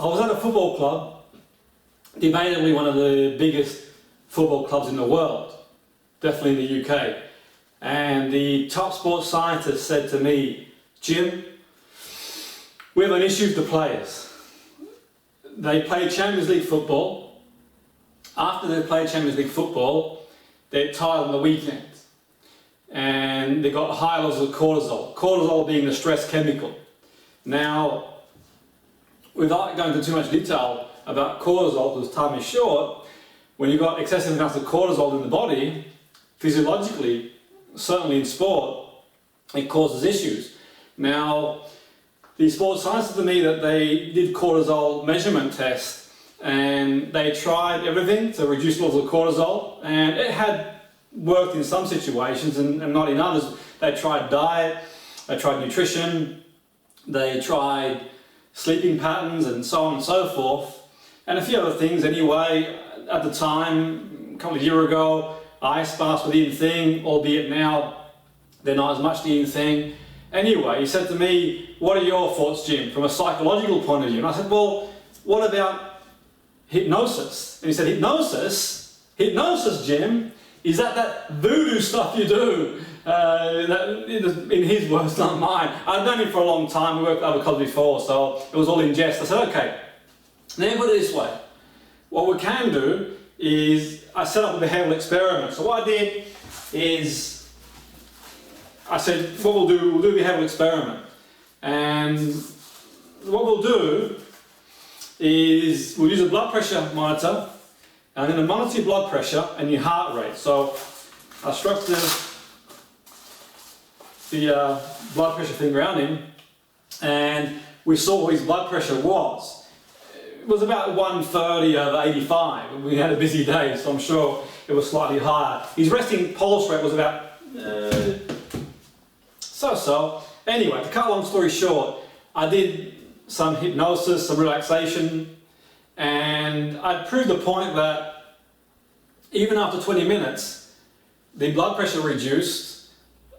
I was at a football club, debatably one of the biggest football clubs in the world, definitely in the UK. And the top sports scientist said to me, Jim, we have an issue with the players. They play Champions League football. After they play Champions League football, they're tired on the weekend. And they've got high levels of cortisol. Cortisol being the stress chemical. Now, without going into too much detail about cortisol, because time is short, when you've got excessive amounts of cortisol in the body, physiologically, certainly in sport, it causes issues. Now, the sports science said to me that they did cortisol measurement tests and they tried everything to reduce levels of cortisol, and it had worked in some situations and not in others. They tried diet, they tried nutrition, they tried sleeping patterns and so on and so forth, and a few other things. Anyway, at the time, a couple of years ago, ice baths were the in thing, albeit now they're not as much the in thing. Anyway, he said to me, what are your thoughts, Jim, from a psychological point of view? And I said, well, what about hypnosis? And he said, hypnosis? Hypnosis, Jim? Is that voodoo stuff you do? In his words, not mine. I've known him for a long time. We worked at other clubs before, so it was all in jest. I said, okay, let me put it this way. What we can do is, I set up a behavioural experiment. So what I did is, I said, what we'll do a behavioural experiment. And what we'll do is, we'll use a blood pressure monitor. I'm going to monitor your blood pressure and your heart rate. So I struck the blood pressure finger around him, and we saw what his blood pressure was. It was about 130 over 85. We had a busy day, so I'm sure it was slightly higher. His resting pulse rate was about so-so. Anyway, to cut a long story short, I did some hypnosis, some relaxation, and I proved the point that even after 20 minutes, the blood pressure reduced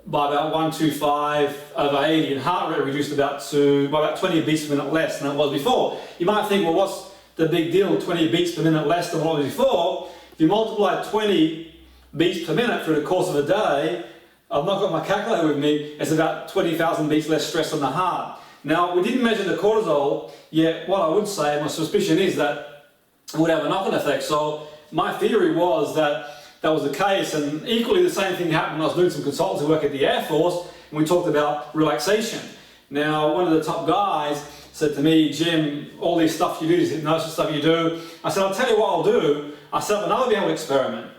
by about 125 over 80, and heart rate reduced by about 20 beats per minute less than it was before. You might think, well, what's the big deal, 20 beats per minute less than what it was before? If you multiply 20 beats per minute through the course of a day, I've not got my calculator with me, it's about 20,000 beats less stress on the heart. Now, we didn't measure the cortisol, yet what I would say, my suspicion is that it would have a knock-on effect. So my theory was that that was the case, and equally the same thing happened when I was doing some consultancy work at the Air Force, and we talked about relaxation. Now, one of the top guys said to me, Jim, all this stuff you do, this hypnosis stuff you do, I said, I'll tell you what I'll do. I set up another behavioural experiment.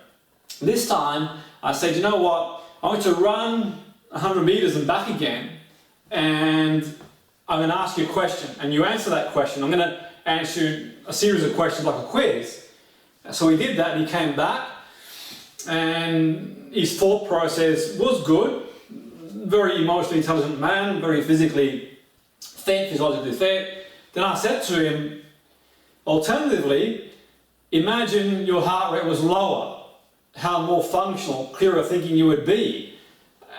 This time, I said, you know what, I want you to run 100 metres and back again, and I'm going to ask you a question, and you answer that question. I'm going to answer you a series of questions like a quiz. So he did that, and he came back, and his thought process was good. Very emotionally intelligent man, very physically fit, physiologically fit. Then I said to him, alternatively, imagine your heart rate was lower, how more functional, clearer thinking you would be.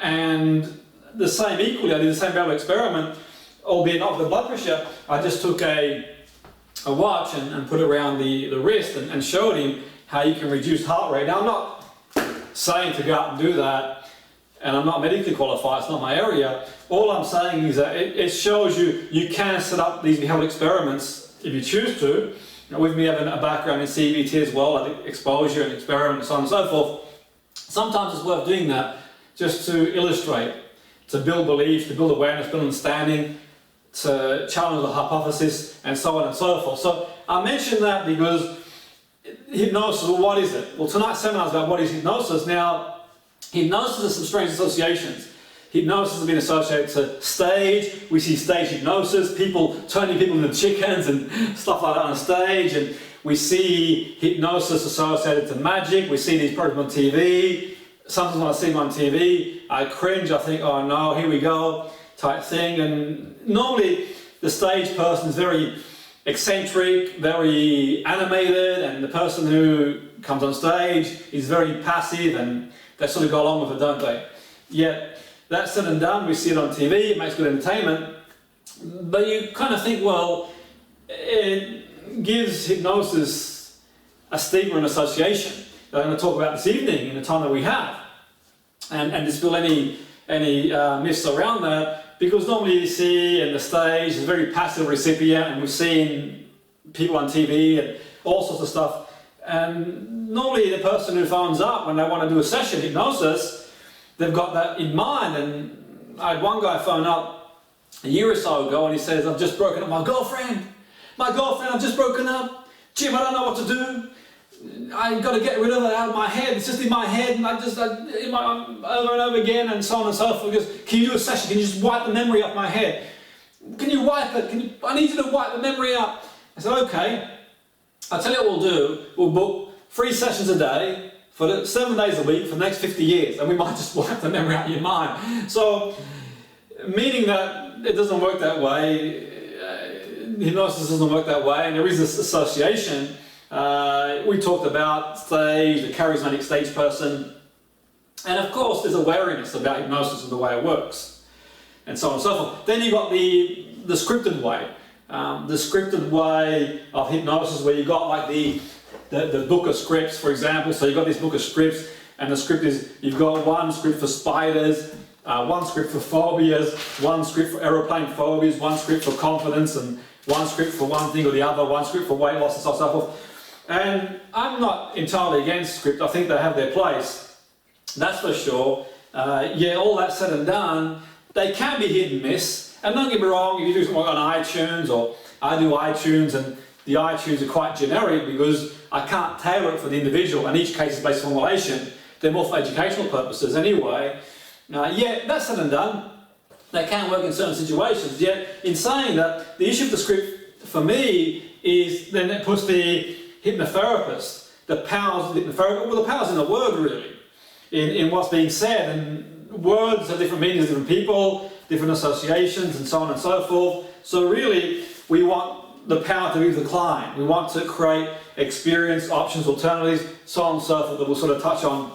And the same equally, I did the same behavioural experiment, albeit not with the blood pressure. I just took a watch and put it around the wrist and showed him how you can reduce heart rate. Now, I'm not saying to go out and do that, and I'm not medically qualified, it's not my area. All I'm saying is that it shows you can set up these behavioural experiments if you choose to. Now, with me having a background in CBT as well, like exposure and experiment and so on and so forth, sometimes it's worth doing that just to illustrate, to build belief, to build awareness, build understanding, to challenge the hypothesis, and so on and so forth. So I mention that because hypnosis, well, what is it? Well, tonight's seminar is about what is hypnosis. Now, hypnosis has some strange associations. Hypnosis has been associated to stage. We see stage hypnosis, people turning people into chickens and stuff like that on stage. And we see hypnosis associated to magic. We see these programs on TV. Sometimes when I see them on TV, I cringe. I think, oh no, here we go, type thing. And normally the stage person is very eccentric, very animated, and the person who comes on stage is very passive, and they sort of go along with it, don't they? Yet, that said and done, we see it on TV, it makes good entertainment, but you kind of think, well, it gives hypnosis a stigma and association that I'm going to talk about this evening in the time that we have, and dispel any myths around that, because normally you see in the stage is a very passive recipient, and we've seen people on TV and all sorts of stuff, and normally the person who phones up when they want to do a session hypnosis, they've got that in mind. And I had one guy phone up a year or so ago and he says, I've just broken up with my girlfriend, I've just broken up, Jim, I don't know what to do. I've got to get rid of it out of my head. It's just in my head, and over and over again, and so on and so forth. He goes, can you do a session? Can you just wipe the memory off my head? Can you wipe it? I need you to wipe the memory out. I said, okay. I'll tell you what we'll do. We'll book 3 sessions a day for 7 days a week for the next 50 years, and we might just wipe the memory out of your mind. So, meaning that it doesn't work that way. Hypnosis doesn't work that way, and there is this association. We talked about stage, the charismatic stage person, and of course there's awareness about hypnosis and the way it works, and so on and so forth. Then you've got the scripted way. The scripted way of hypnosis, where you've got like the book of scripts, for example. So you've got this book of scripts, and the script is, you've got one script for spiders, one script for phobias, one script for aeroplane phobias, one script for confidence, and one script for one thing or the other, one script for weight loss, and so on and so forth. And I'm not entirely against script. I think they have their place, that's for sure. Yeah, all that said and done, they can be hit and miss. And don't get me wrong, if you do something like on iTunes, or I do iTunes, and the iTunes are quite generic because I can't tailor it for the individual, and each case is based on formulation. They're more for educational purposes anyway. Yeah, that's said and done. They can work in certain situations. Yet, in saying that, the issue of the script for me is then it puts the hypnotherapist, the powers of the hypnotherapist, well, the powers in the word really, in what's being said. And words have different meanings to different people, different associations, and so on and so forth. So really, we want the power to be with the client. We want to create experience, options, alternatives, so on and so forth, that we'll sort of touch on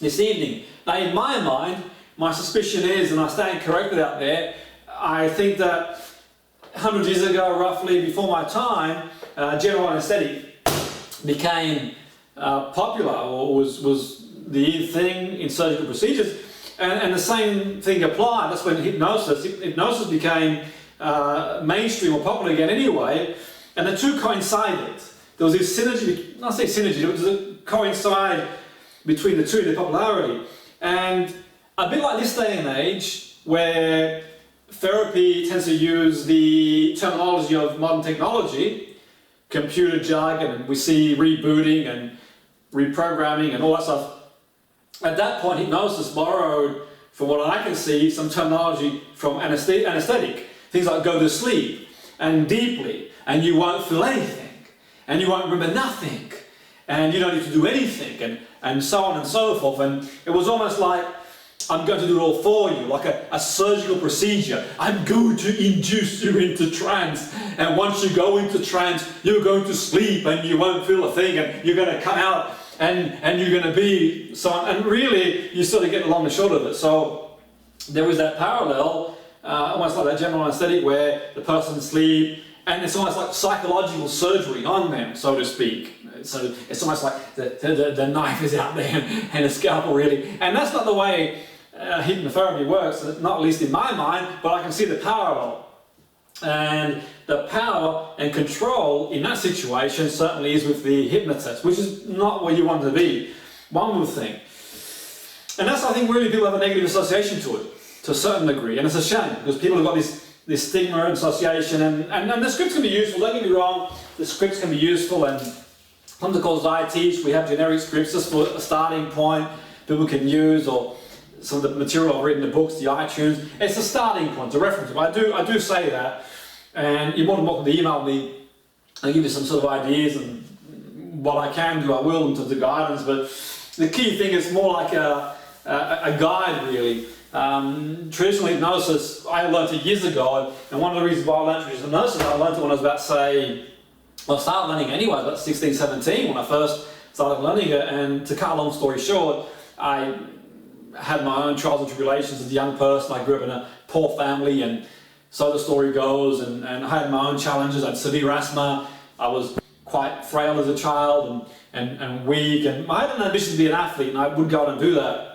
this evening. Now, in my mind, my suspicion is, and I stand corrected out there, I think that 100 years ago, roughly, before my time, general anaesthetic became popular, or was the thing in surgical procedures, and the same thing applied. That's when hypnosis became mainstream or popular again anyway, and the two coincided. There was this synergy, not say synergy, it was a coincide between the two, the popularity. And a bit like this day and age, where therapy tends to use the terminology of modern technology, computer jargon, and we see rebooting and reprogramming and all that stuff. At that point, hypnosis borrowed, from what I can see, some terminology from anesthetic. Things like go to sleep, and deeply, and you won't feel anything, and you won't remember nothing, and you don't need to do anything, and so on and so forth. And it was almost like, I'm going to do it all for you, like a surgical procedure. I'm going to induce you into trance, and once you go into trance, you're going to sleep, and you won't feel a thing, and you're going to come out, and you're going to be so on. And really, you sort of get along the short of it. So there was that parallel, almost like that general anaesthetic, where the person sleep, and it's almost like psychological surgery on them, so to speak. So it's almost like the knife is out there and a scalpel, really. And that's not the way hypnotherapy works, not least in my mind, but I can see the parallel. And the power and control in that situation certainly is with the hypnotist, which is not where you want to be, one would think. And that's, I think, really people have a negative association to it, to a certain degree. And it's a shame, because people have got this stigma and association, and the scripts can be useful, don't get me wrong, the scripts can be useful, and some of the courses I teach, we have generic scripts just for a starting point people can use, or some of the material I've written in the books, the iTunes. It's a starting point, a reference. I do say that, and you're more than welcome to email me. I'll give you some sort of ideas, and what I can do, I will, in terms of guidance. But the key thing is more like a guide, really. Traditional hypnosis, I learned it years ago, and one of the reasons why I learned traditional hypnosis, I learned it when I was about, say, well, I started learning anyway, about 16, 17, when I first started learning it. And to cut a long story short, I had my own trials and tribulations as a young person. I grew up in a poor family, and so the story goes, and I had my own challenges. I had severe asthma. I was quite frail as a child and weak, and I had an ambition to be an athlete, and I would go out and do that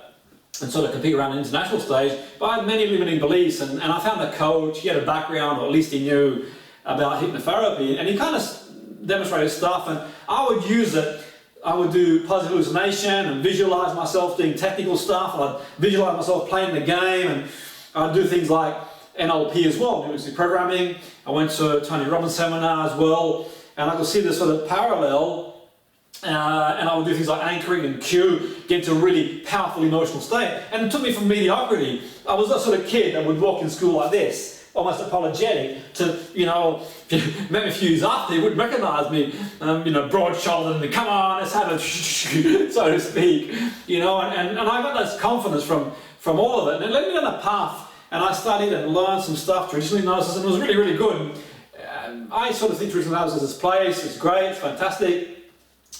and sort of compete around an international stage, but I had many limiting beliefs, and I found a coach. He had a background, or at least he knew about hypnotherapy, and he kind of demonstrated stuff, and I would use it. I would do positive hallucination and visualize myself doing technical stuff. I'd visualize myself playing the game, and I'd do things like NLP as well, neurolinguistic programming. I went to a Tony Robbins seminar as well, and I could see this sort of parallel. And I would do things like anchoring and cue, get into a really powerful emotional state. And it took me from mediocrity. I was that sort of kid that would walk in school like this, almost apologetic, to, you know, if you met me a few years after, you wouldn't recognise me, you know, broad-shouldered and come on, let's have a so to speak, you know, and I got this confidence from all of it, and it led me down a path, and I studied and learned some stuff, traditional hypnosis, and it was really, really good. And I sort of think traditional hypnosis is this place, it's great, it's fantastic.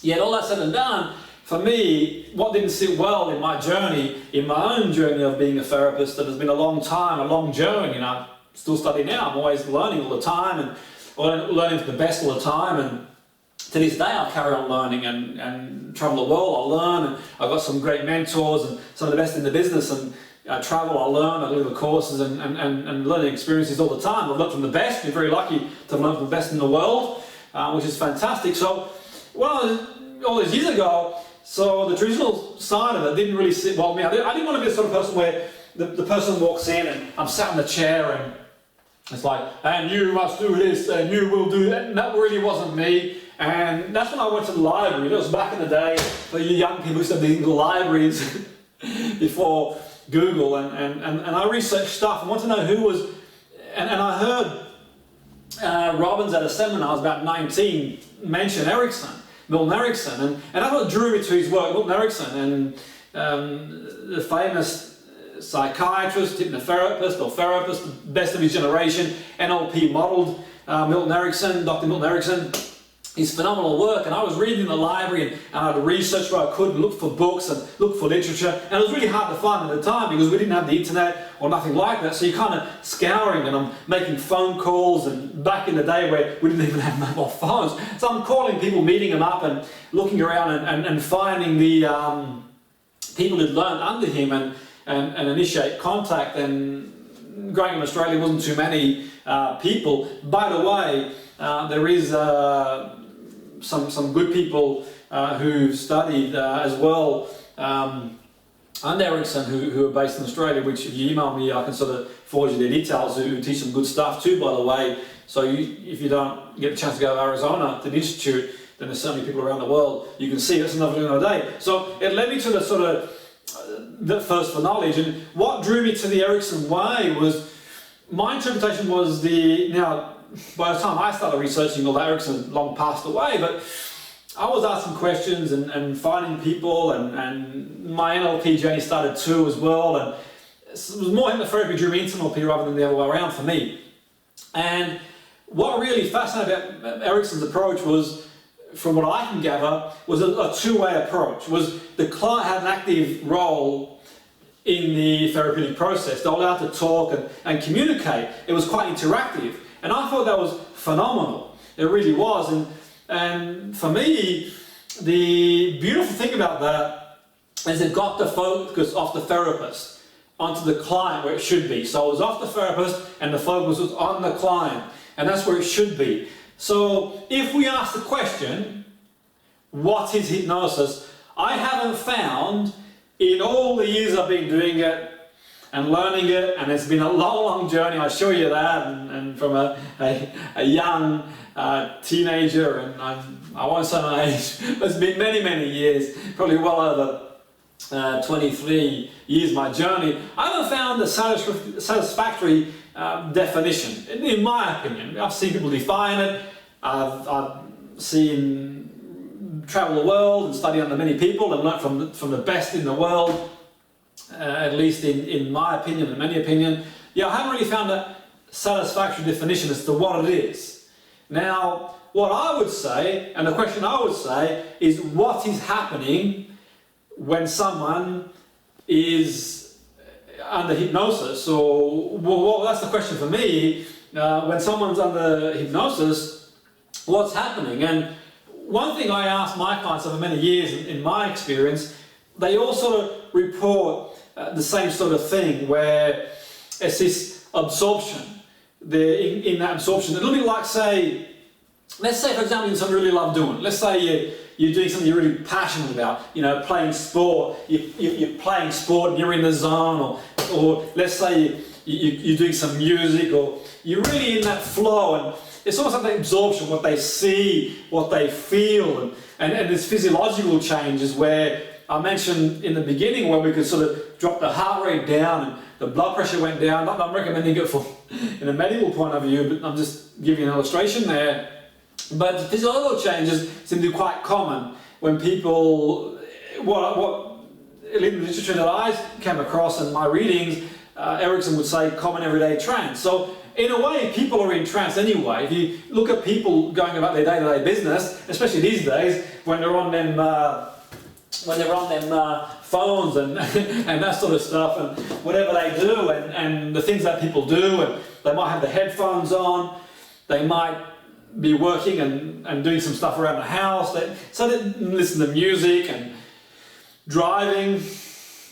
Yet all that said and done, for me, what didn't sit well in my journey, in my own journey of being a therapist, that has been a long time, a long journey, and I'm still studying now, I'm always learning all the time, and learning to the best all the time, and to this day I'll carry on learning and travel the world, I'll learn, and I've got some great mentors and some of the best in the business, and I travel, I learn, I deliver courses and learning experiences all the time. I've learned from the best, been very lucky to have learned from the best in the world, which is fantastic. So, well, all these years ago, so the traditional side of it didn't really sit well with me. I didn't want to be the sort of person where the person walks in and I'm sat in the chair and it's like, and you must do this and you will do that. And that really wasn't me. And that's when I went to the library. It was back in the day for you young people who used to be in the libraries before Google, and I researched stuff and wanted to know who was, and I heard Robbins at a seminar, I was about 19, mention Erickson. Milton Erickson, and that's what drew me to his work, Milton Erickson, and the famous psychiatrist, hypnotherapist, or therapist, the best of his generation, NLP modelled Milton Erickson, Dr. Milton Erickson, his phenomenal work. And I was reading in the library and I'd research where I could and look for books and look for literature, and it was really hard to find at the time because we didn't have the internet or nothing like that, so you're kind of scouring, and I'm making phone calls, and back in the day where we didn't even have mobile phones, so I'm calling people, meeting them up and looking around and finding the people who'd learned under him and initiate contact. And growing up in Australia wasn't too many people. By the way, there is some good people who've studied as well under Erickson who are based in Australia, which if you email me I can sort of forward you their details, who teach some good stuff too, by the way. So if you don't get the chance to go to Arizona to the Institute, then there's so many people around the world you can see. That's another day. So it led me to the sort of the thirst for knowledge, and what drew me to the Erickson way was, my interpretation was now by the time I started researching, although Erickson long passed away, but I was asking questions and finding people, and my NLP journey started too as well, and it was more hypnotherapy drew me into NLP rather than the other way around for me. And what really fascinated about Erickson's approach was, from what I can gather, was a two-way approach. Was the client had an active role in the therapeutic process. They were allowed to talk and communicate. It was quite interactive. And I thought that was phenomenal. It really was. And for me, the beautiful thing about that is it got the focus off the therapist onto the client where it should be. So it was off the therapist and the focus was on the client. And that's where it should be. So if we ask the question, what is hypnosis? I haven't found, in all the years I've been doing it and learning it, and it's been a long journey, I assure you that, and from a young teenager, and I won't say my age, but it's been many years, probably well over 23 years my journey. I haven't found a satisfactory definition, in my opinion. I've seen people define it, I've seen travel the world and study under many people and learn from the best in the world, at least in my opinion and many opinion. Yeah, I haven't really found a satisfactory definition as to what it is. Now, what I would say, and the question I would say, is what is happening when someone is under hypnosis, or well, that's the question for me. When someone's under hypnosis, what's happening? And one thing I ask my clients over many years, in my experience, they all sort of report the same sort of thing, where it's this absorption. They're in that absorption. A little bit like, say, let's say, for example, you're something you really love doing. Let's say you're doing something you're really passionate about, you know, playing sport. You're playing sport and you're in the zone, or let's say you're doing some music, or you're really in that flow, and it's almost like the absorption, what they see, what they feel, and there's physiological changes where I mentioned in the beginning where we could sort of drop the heart rate down and the blood pressure went down. Not that I'm recommending it for in a medical point of view, but I'm just giving an illustration there. But the physiological changes seem to be quite common when people, what in the literature that I came across in my readings, Erickson would say common everyday trance. So in a way, people are in trance anyway. If you look at people going about their day-to-day business, especially these days, when they're on them phones and and that sort of stuff, and whatever they do, and the things that people do, and they might have the headphones on, they might be working and doing some stuff around the house, so they listen to music and driving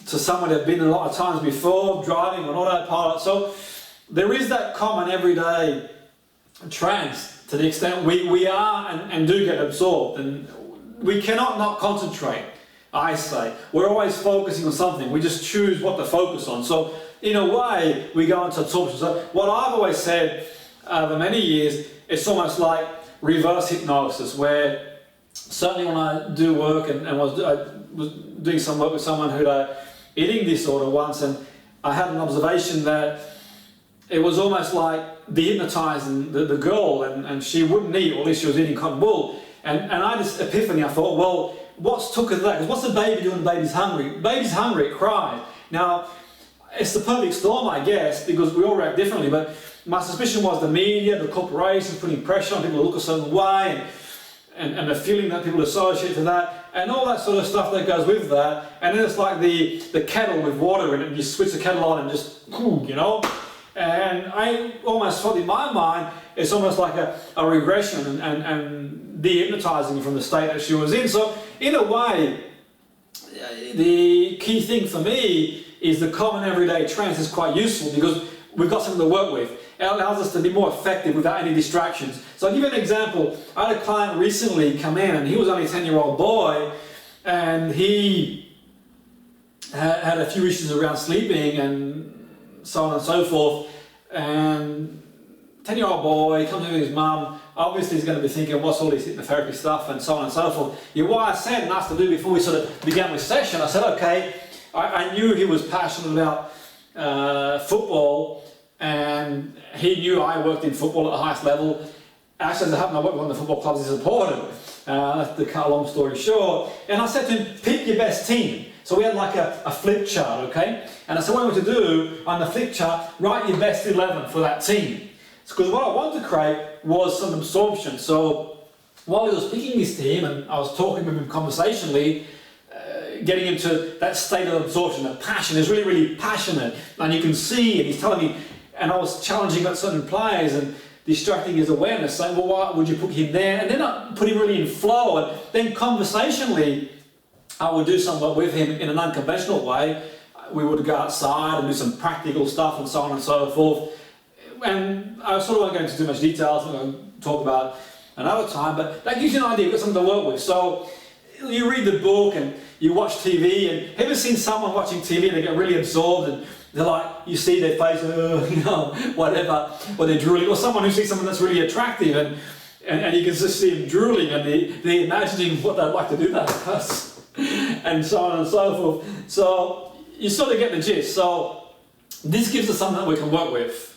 to somewhere they've been a lot of times before, driving on autopilot. So there is that common everyday trance to the extent we are and do get absorbed, and we cannot not concentrate. I say we're always focusing on something. We just choose what to focus on. So in a way, we go into absorption. So what I've always said over many years, it's almost like reverse hypnosis, where certainly when I do work and I was doing some work with someone who had an eating disorder once, and I had an observation that it was almost like dehypnotizing the girl, and she wouldn't eat, or at least she was eating cotton wool. And I had this epiphany. I thought, well, what's took her to that? Because what's the baby doing? The baby's hungry. Baby's hungry, it cries. Now, it's the perfect storm, I guess, because we all react differently, but my suspicion was the media, the corporations putting pressure on people to look a certain way, and the feeling that people associate to that, and all that sort of stuff that goes with that. And then it's like the kettle with water in it, and you switch the kettle on and just, you know. And I almost thought in my mind, it's almost like a regression and de-hypnotizing from the state that she was in. So in a way, the key thing for me is the common everyday trance is quite useful, because we've got something to work with. It allows us to be more effective without any distractions. So I'll give you an example. I had a client recently come in, and he was only a 10-year-old boy, and he had a few issues around sleeping and so on and so forth. And 10-year-old boy comes in with his mum. Obviously he's going to be thinking, what's all this hypnotherapy stuff, and so on and so forth. Yeah, what I said and asked to do before we sort of began with session, I said, okay, I knew he was passionate about football, and he knew I worked in football at the highest level. Actually, as it happened, I worked with one of the football clubs he supported. That's to cut a long story short. And I said to him, pick your best team. So we had like a flip chart, okay? And I said, what I want to do on the flip chart, write your best 11 for that team. Because what I wanted to create was some absorption. So while he was picking his team, and I was talking with him conversationally, getting into that state of absorption, of passion. He's really, really passionate. And you can see, and he's telling me, and I was challenging about certain players and distracting his awareness, saying, well, why would you put him there? And then I put him really in flow. And then conversationally, I would do some work with him in an unconventional way. We would go outside and do some practical stuff and so on and so forth. And I sort of won't go into too much details, I'm going to talk about another time, but that gives you an idea, you've got something to work with. So you read the book and you watch TV, and have you ever seen someone watching TV and they get really absorbed and they're like, you see their face, you know, whatever, or they're drooling, or someone who sees something that's really attractive and you can just see them drooling and they're imagining what they'd like to do that us, and so on and so forth. So you sort of get the gist. So this gives us something that we can work with.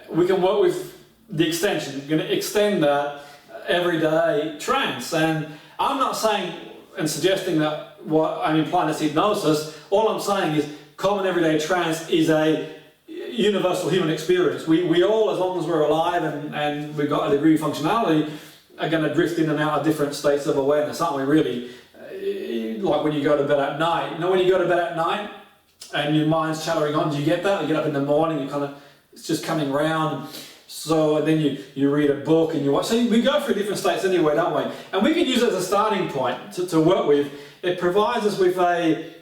We can work with the extension. We're going to extend that everyday trance. And I'm not saying and suggesting that what I'm implying is hypnosis. All I'm saying is common everyday trance is a universal human experience. We all, as long as we're alive and we've got a degree of functionality, are going to drift in and out of different states of awareness, aren't we really? Like when you go to bed at night. You know, when you go to bed at night, and your mind's chattering on. Do you get that? You get up in the morning, you kind of, it's just coming round. So and then you read a book and you watch. So we go through different states anyway, don't we? And we can use it as a starting point to work with. It provides us with a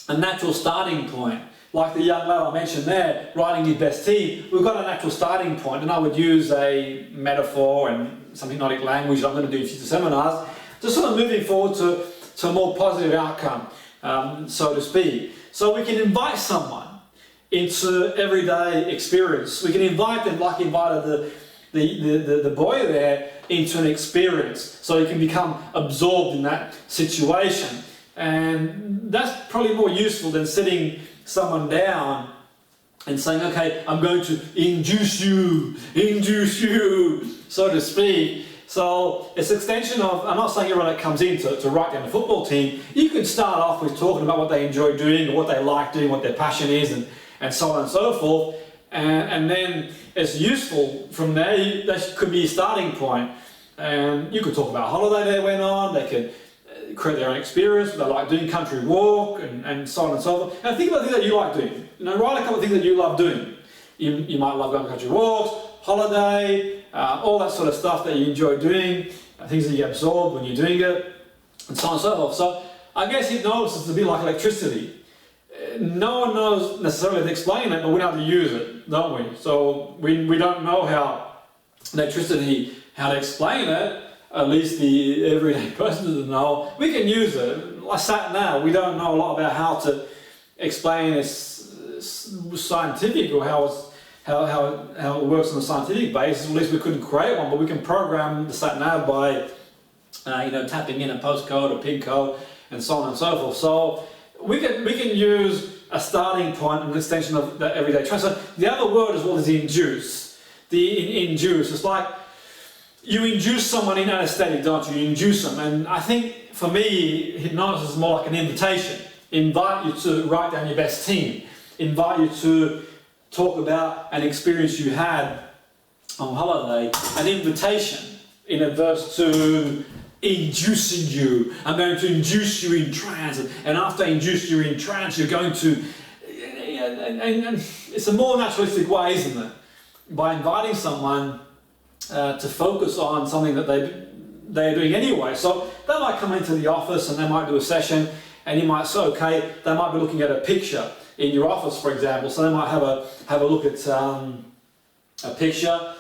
natural starting point. Like the young lad I mentioned there, writing his best tea, we've got a natural starting point, and I would use a metaphor and some hypnotic language that I'm going to do in future seminars, just sort of moving forward to a more positive outcome, so to speak. So we can invite someone into everyday experience. We can invite them, like invited the boy there, into an experience, so he can become absorbed in that situation. And that's probably more useful than sitting someone down and saying, okay, I'm going to induce you, so to speak. So it's an extension of, I'm not saying everyone that comes in to write down the football team. You could start off with talking about what they enjoy doing, or what they like doing, what their passion is, and so on and so forth. And then it's useful from there. That could be a starting point. And you could talk about a holiday they went on. They could create their own experience, what they like doing, country walk, and so on and so forth. And think about things that you like doing. Write a couple of things that you love doing. You might love going on country walks, holiday, all that sort of stuff that you enjoy doing, things that you get absorbed when you're doing it, and so on and so forth. So I guess hypnosis is a bit like electricity. No one knows necessarily to explain it, but we know how to use it, don't we? So we don't know how electricity, how to explain it. At least the everyday person doesn't know. We can use it. Like sat now, we don't know a lot about how to explain it scientific, or how it works on a scientific basis. At least we couldn't create one, but we can program the sat nav by tapping in a postcode, a pin code, and so on and so forth. So we can use a starting point and an extension of that everyday trance. So the other word as well is induce. Induce. It's like you induce someone in anesthetic, don't you? You induce them. And I think for me, hypnosis is more like an invitation. Invite you to write down your best team. Invite you to talk about an experience you had on holiday. An invitation in adverse to inducing you. I'm going to induce you in trance. And after I induce you in trance, you're going to... And it's a more naturalistic way, isn't it? By inviting someone to focus on something that they're doing anyway. So they might come into the office and they might do a session, and you might say, okay, they might be looking at a picture in your office, for example. So they might have a look at a picture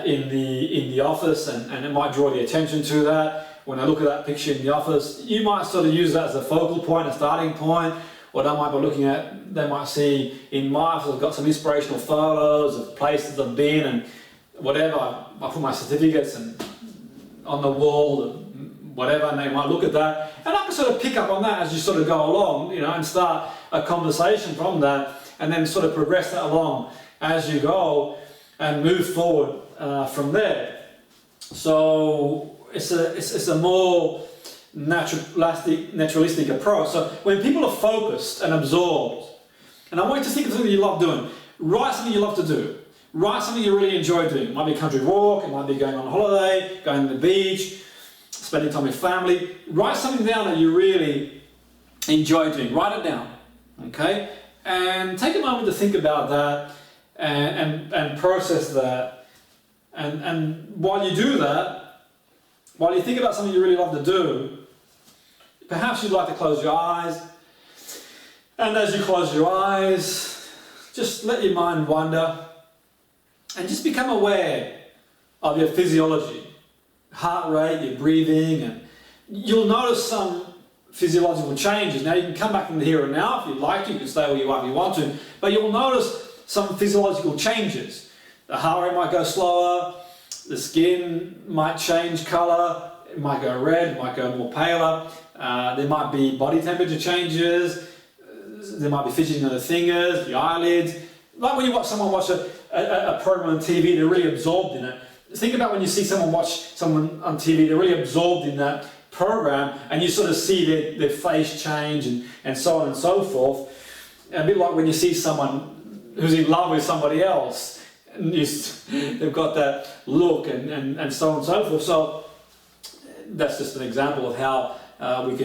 in the office, and it might draw the attention to that. When they look at that picture in the office, you might sort of use that as a focal point, a starting point. Or they might be looking at, they might see in my office, I've got some inspirational photos of places I've been and whatever. I put my certificates and on the wall, whatever, and they might look at that. And I can sort of pick up on that as you sort of go along, and start a conversation from that, and then sort of progress that along as you go and move forward from there. So it's a more naturalistic approach. So when people are focused and absorbed, and I want you to think of something you love doing. Write something you love to do. Write something you really enjoy doing. It might be a country walk, it might be going on a holiday, going to the beach, spending time with family. Write something down that you really enjoy doing. Write it down, okay? And take a moment to think about that and process that. And while you do that, while you think about something you really love to do, perhaps you'd like to close your eyes. And as you close your eyes, just let your mind wander and just become aware of your physiology, heart rate, your breathing, and you'll notice some physiological changes. Now you can come back into the here and now if you'd like to, you can stay where you are if you want to, but you'll notice some physiological changes. The heart rate might go slower, the skin might change colour, it might go red, it might go more paler, there might be body temperature changes, there might be fidgeting of the fingers, the eyelids. Like when you watch someone watch a program on TV, they're really absorbed in it. Think about when you see someone watch someone on TV, they're really absorbed in that program, and you sort of see their face change and so on and so forth. A bit like when you see someone who's in love with somebody else, and they've got that look and so on and so forth. So that's just an example of how we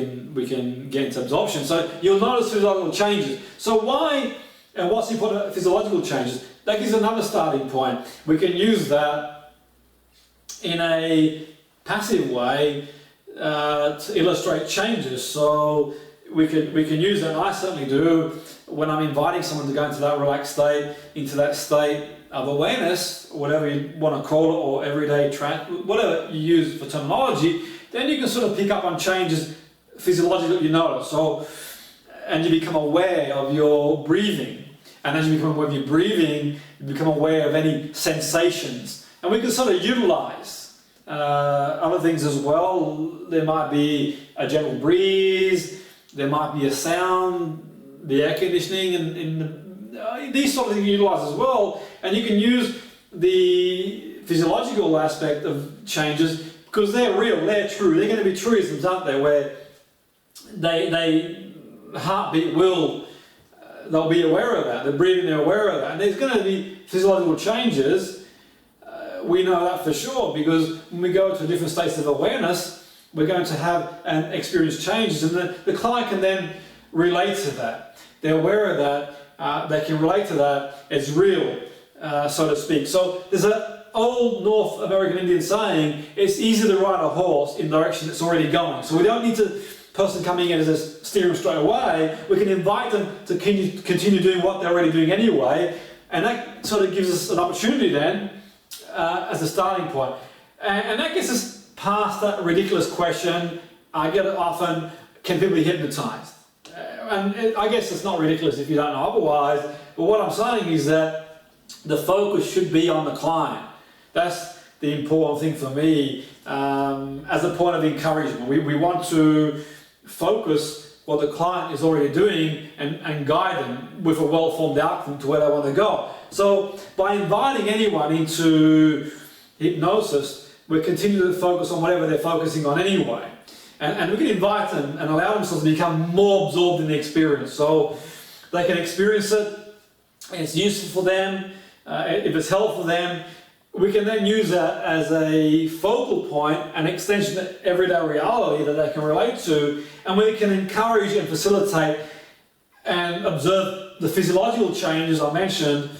can get into absorption. So you'll notice physiological changes. So why and what's important about physiological changes? That gives another starting point. We can use that in a passive way to illustrate changes. So we can use that, and I certainly do, when I'm inviting someone to go into that relaxed state, into that state of awareness, whatever you want to call it, or everyday trance, whatever you use for terminology, then you can sort of pick up on changes physiologically that you notice. So, and you become aware of your breathing. And as you become aware of your breathing, you become aware of any sensations. And we can sort of utilize other things as well. There might be a gentle breeze, there might be a sound, the air conditioning, these sort of things you utilize as well. And you can use the physiological aspect of changes because they're real, they're true. They're going to be truisms, aren't they, where they heartbeat will, they'll be aware of that, the breathing, they're aware of that. And there's going to be physiological changes, we know that for sure, because when we go to different states of awareness, we're going to have and experience changes, and the client can then relate to that. They're aware of that, they can relate to that, it's real, so to speak. So there's an old North American Indian saying, it's easy to ride a horse in the direction it's already going. So we don't need to person coming in to steer them straight away. We can invite them to continue doing what they're already doing anyway, and that sort of gives us an opportunity then as a starting point. And that gets us past that ridiculous question. I get it often, can people be hypnotized? And I guess it's not ridiculous if you don't know otherwise, but what I'm saying is that the focus should be on the client. That's the important thing for me as a point of encouragement. We want to focus what the client is already doing and guide them with a well-formed outcome to where they want to go. So by inviting anyone into hypnosis, we continue to focus on whatever they're focusing on anyway. And we can invite them and allow themselves to become more absorbed in the experience. So they can experience it, it's useful for them, if it's helpful for them, we can then use that as a focal point, an extension to everyday reality that they can relate to, and we can encourage and facilitate and observe the physiological changes I mentioned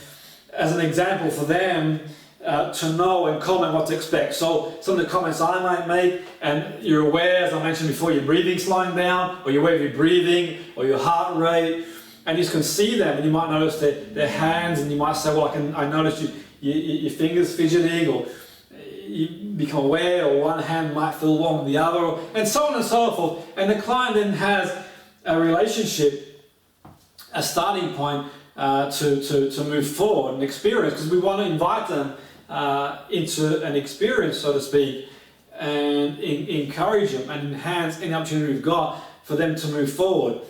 as an example for them to know and comment what to expect. So some of the comments I might make, and you're aware, as I mentioned before, your breathing slowing down, or you're aware of your breathing, or your heart rate, and you just can see them, and you might notice their hands, and you might say, well, I noticed your fingers fidgeting, or you become aware, or one hand might feel warm than the other, and so on and so forth. And the client then has a relationship, a starting point to move forward and experience, because we want to invite them into an experience, so to speak, and encourage them and enhance any opportunity we've got for them to move forward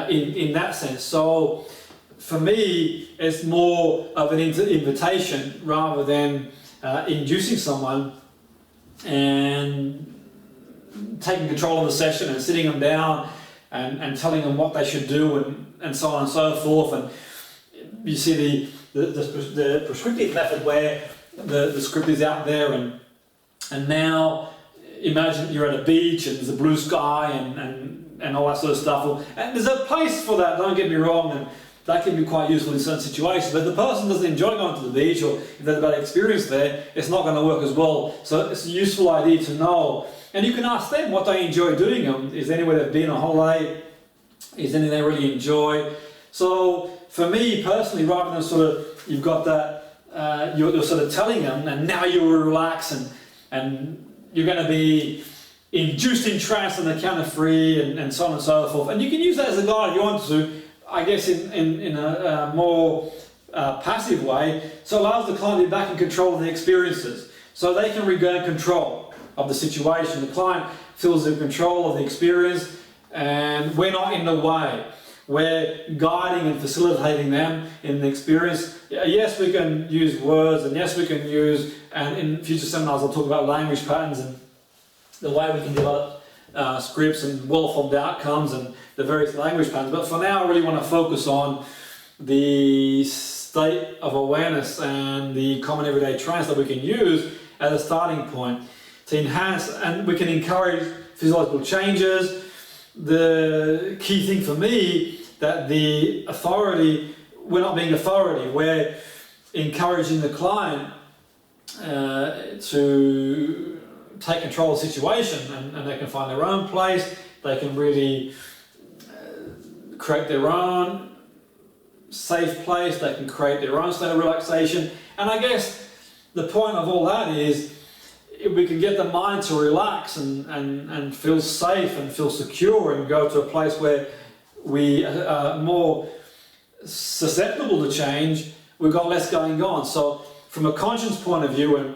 in that sense. So for me, it's more of an invitation rather than inducing someone and taking control of the session and sitting them down and telling them what they should do and so on and so forth. And you see the prescriptive method where the script is out there, and now imagine you're at a beach and there's a blue sky and all that sort of stuff. And there's a place for that, don't get me wrong, and that can be quite useful in certain situations, but if the person doesn't enjoy going to the beach, or if there's a bad experience there, it's not going to work as well. So it's a useful idea to know. And you can ask them what they enjoy doing. Is there anywhere they've been on holiday? Is there anything they really enjoy? So for me personally, rather than sort of, you've got that, you're sort of telling them, and now you will relax, and you're going to be induced in trance on the count of 3, and so on and so forth. And you can use that as a guide if you want to, I guess in a more passive way, so it allows the client to be back in control of the experiences, so they can regain control of the situation. The client feels in control of the experience, and we're not in the way. We're guiding and facilitating them in the experience. Yes, we can use words, and yes, we can use, and in future seminars I'll talk about language patterns and the way we can develop scripts and well-formed outcomes and the various language patterns. But for now, I really want to focus on the state of awareness and the common everyday trance that we can use as a starting point to enhance, and we can encourage physiological changes. the key thing for me, that the authority, we're not being authority, we're encouraging the client to take control of the situation, and they can find their own place, they can really create their own safe place, they can create their own state of relaxation. And I guess the point of all that is, if we can get the mind to relax and feel safe and feel secure and go to a place where we are more susceptible to change, we've got less going on. So from a conscience point of view, and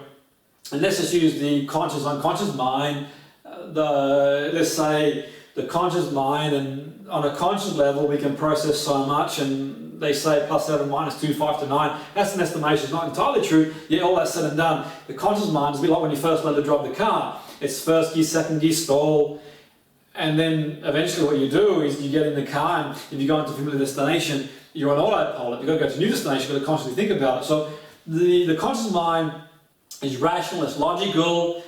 let's just use the conscious unconscious mind, let's say the conscious mind, and on a conscious level we can process so much, and they say +7 -2 5 to 9. That's an estimation, it's not entirely true. Yet all that's said and done, the conscious mind is a bit like when you first learn to drive the car. It's first gear, second gear, stall, and then eventually what you do is you get in the car, and if you go into a familiar destination, you're on autopilot. You've got to go to a new destination, you've got to consciously think about it. So the conscious mind is rational, it's logical,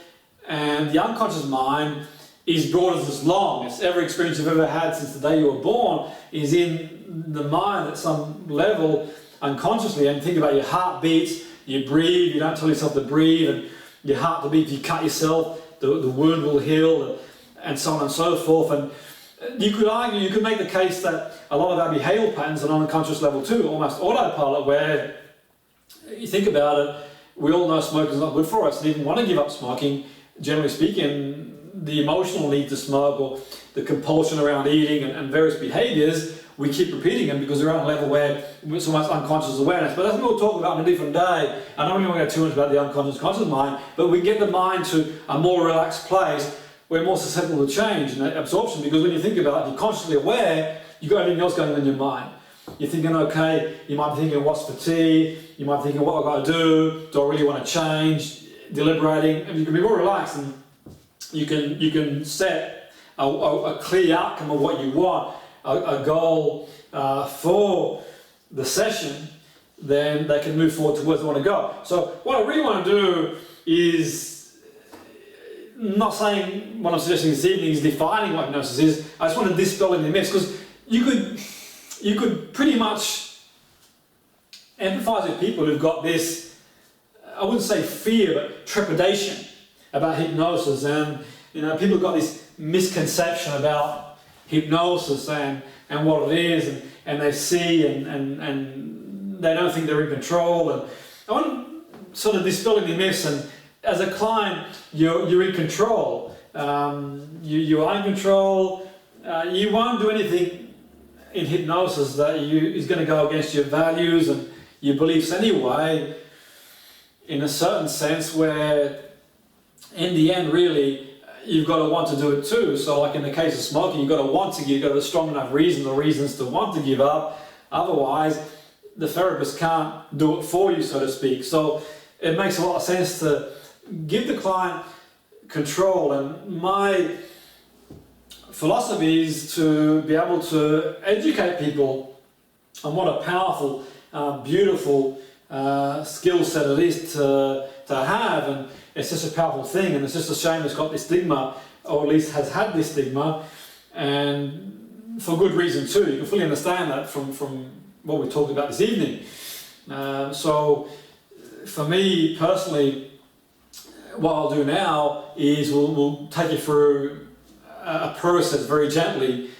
and the unconscious mind is broad as it's long. It's every experience you've ever had since the day you were born is in the mind at some level unconsciously. And think about your heart beats, you breathe, you don't tell yourself to breathe, and your heart to beat. If you cut yourself, the wound will heal, and so on and so forth. And you could argue, you could make the case that a lot of our behavioural patterns are on an unconscious level too, almost autopilot, where you think about it, we all know smoking is not good for us, and even want to give up smoking, generally speaking. The emotional need to smoke, or the compulsion around eating, and various behaviours, we keep repeating them because they're on a level where it's almost unconscious awareness. But that's what we'll talk about on a different day. I don't really want to go too much about the unconscious conscious mind, but we get the mind to a more relaxed place, we're more susceptible to change and absorption, because when you think about it, you're consciously aware, you've got everything else going on in your mind. You're thinking, okay, you might be thinking, what's for tea? You might be thinking, what have I got to do? Do I really want to change? Deliberating, and you can be more relaxed, and you can set a clear outcome of what you want, a goal for the session, then they can move forward to where they want to go. So what I really want to do is, not saying what I'm suggesting this evening is defining what hypnosis is, I just want to dispel any myths, because you could pretty much empathise with people who've got this, I wouldn't say fear, but trepidation about hypnosis. And you know, people have got this misconception about hypnosis and what it is, and they see and they don't think they're in control. And I want to sort of dispel any myths, and as a client you're in control. You are in control. You won't do anything in hypnosis that is going to go against your values and your beliefs anyway, in a certain sense, where in the end, really, you've got to want to do it too. So like in the case of smoking, you've got to want to give, you've got a strong enough reason or reasons to want to give up. Otherwise, the therapist can't do it for you, so to speak. So it makes a lot of sense to give the client control. And my philosophy is to be able to educate people on what a powerful, beautiful skill set it is to have. And it's just a powerful thing, and it's just a shame it's got this stigma, or at least has had this stigma, and for good reason too. You can fully understand that from what we talked about this evening. So for me personally, what I'll do now is we'll take you through a process very gently,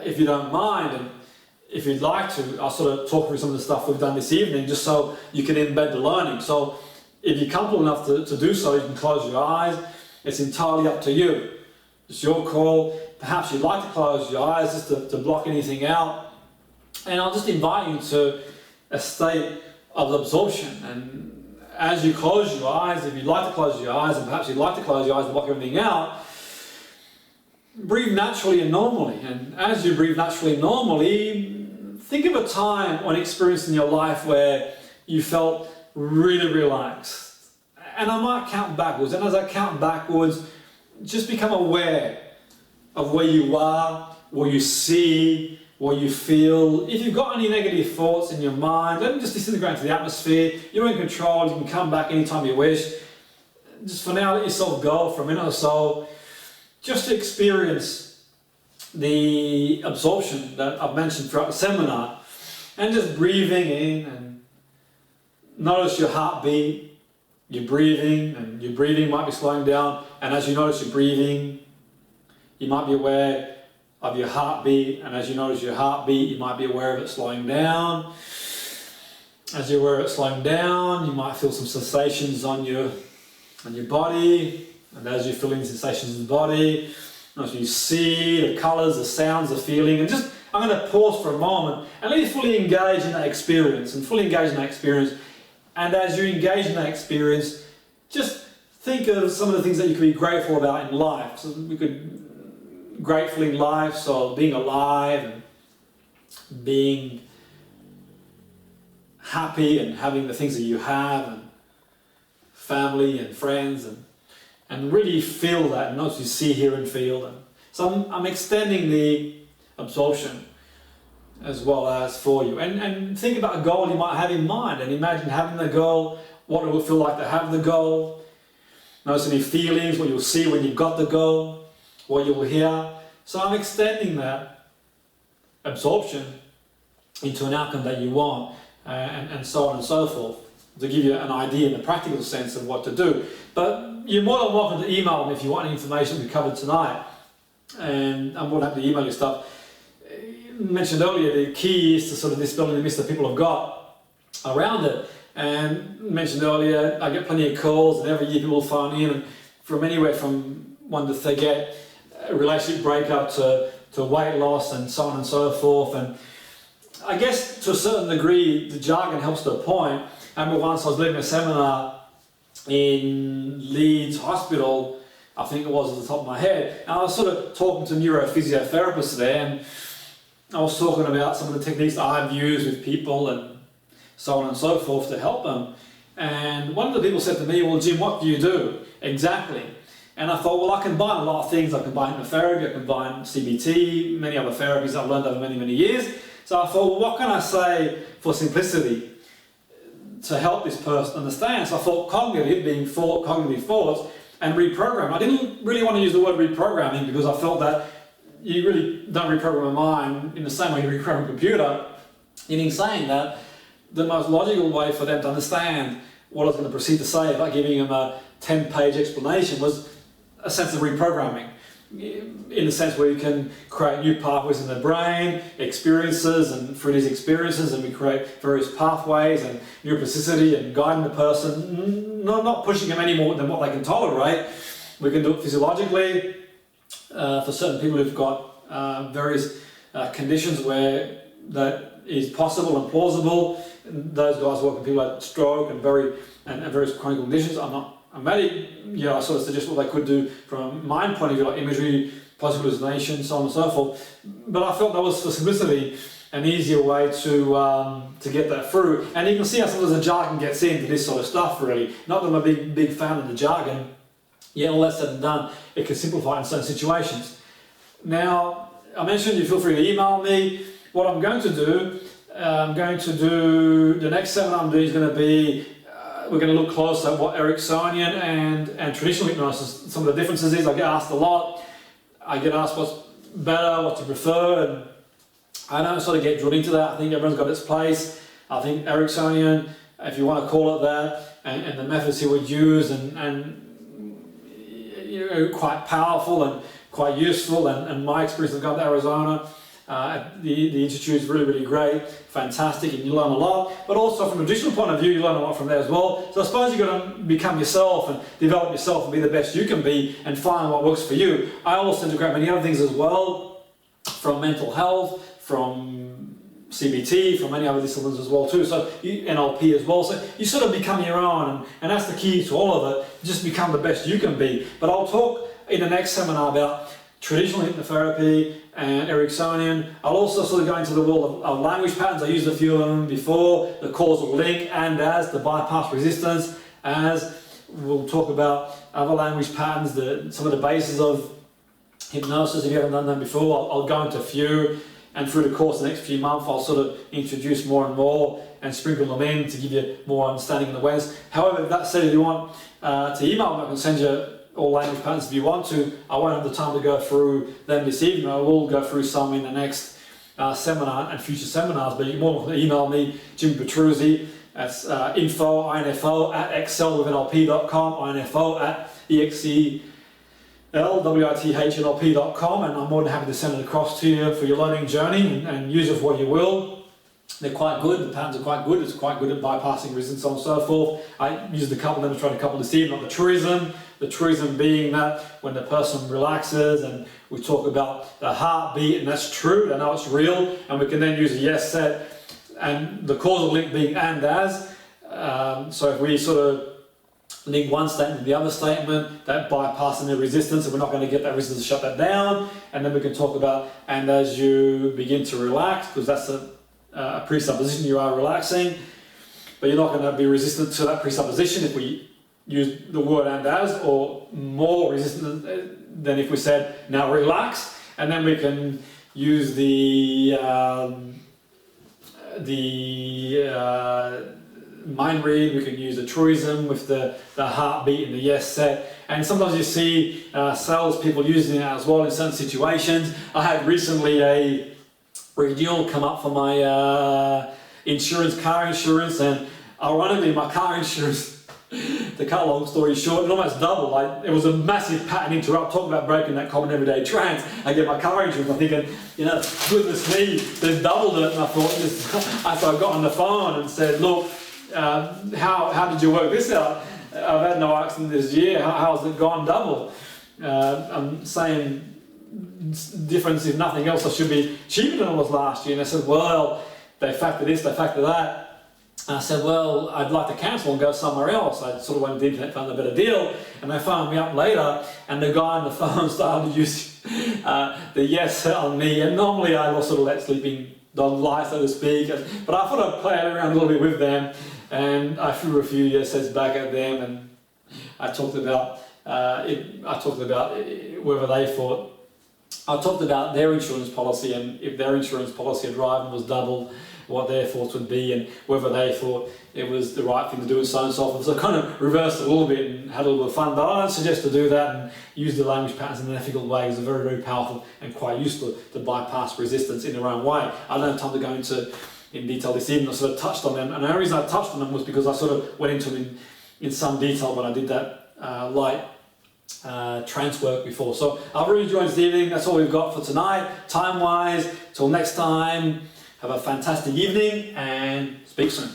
if you don't mind, and if you'd like to, I'll sort of talk through some of the stuff we've done this evening, just so you can embed the learning. So if you're comfortable enough to do so, you can close your eyes. It's entirely up to you. It's your call. Perhaps you'd like to close your eyes just to block anything out. And I'll just invite you to a state of absorption. And as you close your eyes, if you'd like to close your eyes, and perhaps you'd like to close your eyes and block everything out, breathe naturally and normally. And as you breathe naturally and normally, think of a time or an experience in your life where you felt really relaxed. And I might count backwards, and as I count backwards, just become aware of where you are, what you see, what you feel. If you've got any negative thoughts in your mind, let them just disintegrate into the atmosphere. You're in control, you can come back anytime you wish. Just for now, let yourself go for a minute or so, just to experience the absorption that I've mentioned throughout the seminar, and just breathing in, and notice your heartbeat, your breathing, and your breathing might be slowing down, and as you notice your breathing, you might be aware of your heartbeat, and as you notice your heartbeat, you might be aware of it slowing down. As you're aware of it slowing down, you might feel some sensations on your body, and as you're feeling sensations in the body, as you see the colours, the sounds, the feeling, and just, I'm going to pause for a moment and let you fully engage in that experience, and as you engage in that experience, just think of some of the things that you could be grateful about in life. So we could grateful in life, so being alive and being happy and having the things that you have, and family and friends, and really feel that, and notice you see, hear and feel them. So I'm extending the absorption as well as for you, and think about a goal you might have in mind, and imagine having the goal, what it will feel like to have the goal. Notice any feelings, what you'll see when you've got the goal, what you will hear. So I'm extending that absorption into an outcome that you want, and so on and so forth, to give you an idea in the practical sense of what to do. But you're more than welcome to email me if you want any information we covered tonight, and I'm more than happy to email you stuff. Mentioned earlier, the key is to sort of dispelling the myths that people have got around it. And mentioned earlier, I get plenty of calls, and every year people phone in, and from anywhere from one to they get a relationship breakup to weight loss and so on and so forth. And I guess to a certain degree, the jargon helps to a point. I remember once I was leading a seminar in Leeds Hospital, I think it was at the top of my head, and I was sort of talking to neurophysiotherapists there, and I was talking about some of the techniques that I've used with people and so on and so forth to help them. And one of the people said to me, well, Jim, what do you do exactly? And I thought, well, I combine a lot of things. I combine hypnotherapy, I combine CBT, many other therapies I've learned over many, many years. So I thought, well, what can I say for simplicity to help this person understand? So I thought cognitive, being thought, cognitive thoughts, and reprogram. I didn't really want to use the word reprogramming because I felt that you really don't reprogram a mind in the same way you reprogram a computer. In saying that, the most logical way for them to understand what I was going to proceed to say without giving them a 10-page explanation was a sense of reprogramming, in the sense where you can create new pathways in the brain, experiences, and through these experiences, and we create various pathways and neuroplasticity and guiding the person, not pushing them any more than what they can tolerate. We can do it physiologically for certain people who've got various conditions where that is possible and plausible. Those guys work with people like stroke and various chronic conditions. I'm not a medic, I sort of suggest what they could do from a mind point of view, like imagery, positive hallucination, so on and so forth. But I felt that was, for simplicity, an easier way to get that through. And you can see how sometimes the jargon gets into this sort of stuff, really. Not that I'm a big fan of the jargon, yet all that said and done, it can simplify in certain situations. Now, I mentioned you feel free to email me. What I'm going to do, the next seminar I'm doing is going to be, we're going to look close at what Ericksonian and traditional hypnosis, some of the differences is. I get asked a lot. I get asked what's better, what to prefer, and I don't sort of get drilled into that. I think everyone's got its place. I think Ericksonian, if you want to call it that, and the methods he would use, and quite powerful and quite useful, and my experience of going to Arizona, the Institute is really, really great, fantastic, and you learn a lot. But also from a traditional point of view, you learn a lot from there as well. So I suppose you've got to become yourself and develop yourself and be the best you can be and find what works for you. I also integrate many other things as well, from mental health, from CBT, from many other disciplines as well too. So NLP as well. So you sort of become your own, and that's the key to all of it. Just become the best you can be. But I'll talk in the next seminar about traditional hypnotherapy and Ericksonian. I'll also sort of go into the world of language patterns. I used a few of them before, the causal link, and as the bypass resistance, as we'll talk about other language patterns, some of the bases of hypnosis. If you haven't done them before, I'll go into a few, and through the course of the next few months I'll sort of introduce more and more and sprinkle them in to give you more understanding and awareness. However, that said, if you want to email me, I can send you all language patterns if you want to. I won't have the time to go through them this evening. I will go through some in the next seminar and future seminars, but you can more than email me, Jimmy Petruzzi. That's info at excelwithnlp.com, info at excelwithnlp.com, and I'm more than happy to send it across to you for your learning journey and use it for what you will. They're quite good, the patterns are quite good, it's quite good at bypassing resistance, so on and so forth. I used a couple, demonstrated a couple this evening on the truism being that when the person relaxes, and we talk about the heartbeat, and that's true, I know it's real, and we can then use a yes set, and the causal link being and as. So if we sort of link one statement to the other statement, that bypassing the resistance, and we're not going to get that resistance to shut that down, and then we can talk about and as you begin to relax, because that's a presupposition you are relaxing, but you're not going to be resistant to that presupposition if we use the word and as, or more resistant than if we said now relax, and then we can use the mind read, we can use a truism with the heartbeat and the yes set, and sometimes you see salespeople using it as well in certain situations. I had recently a renewal come up for my car insurance, and ironically my car insurance, to cut a long story short, it almost doubled. It was a massive pattern interrupt, talking about breaking that common everyday trance. I get my car insurance, I'm thinking, goodness me, they've doubled it, and I thought, so I got on the phone and said, look, how did you work this out? I've had no accident this year, how has it gone double? I'm saying, difference if nothing else, I should be cheaper than it was last year. And they said, well, they factor this, they factor that. And I said, well, I'd like to cancel and go somewhere else. I sort of went to the internet, found a better deal, and they phoned me up later, and the guy on the phone started to use the yes on me. And normally I sort of let sleeping dog lie, so to speak, but I thought I'd play it around a little bit with them, and I threw a few yes sets back at them, and I talked about whether they thought, I talked about their insurance policy, and if their insurance policy had arrived and was double, what their thoughts would be, and whether they thought it was the right thing to do, and so on and so forth. So I kind of reversed it a little bit and had a little bit of fun, but I don't suggest to do that and use the language patterns in an ethical way. It's very, very powerful and quite useful to bypass resistance in their own way. I don't have time to go into in detail this evening. I sort of touched on them, and the only reason I touched on them was because I sort of went into them in some detail when I did that light trance work before. So I've really enjoyed this evening. That's all we've got for tonight. Time wise, till next time, have a fantastic evening and speak soon.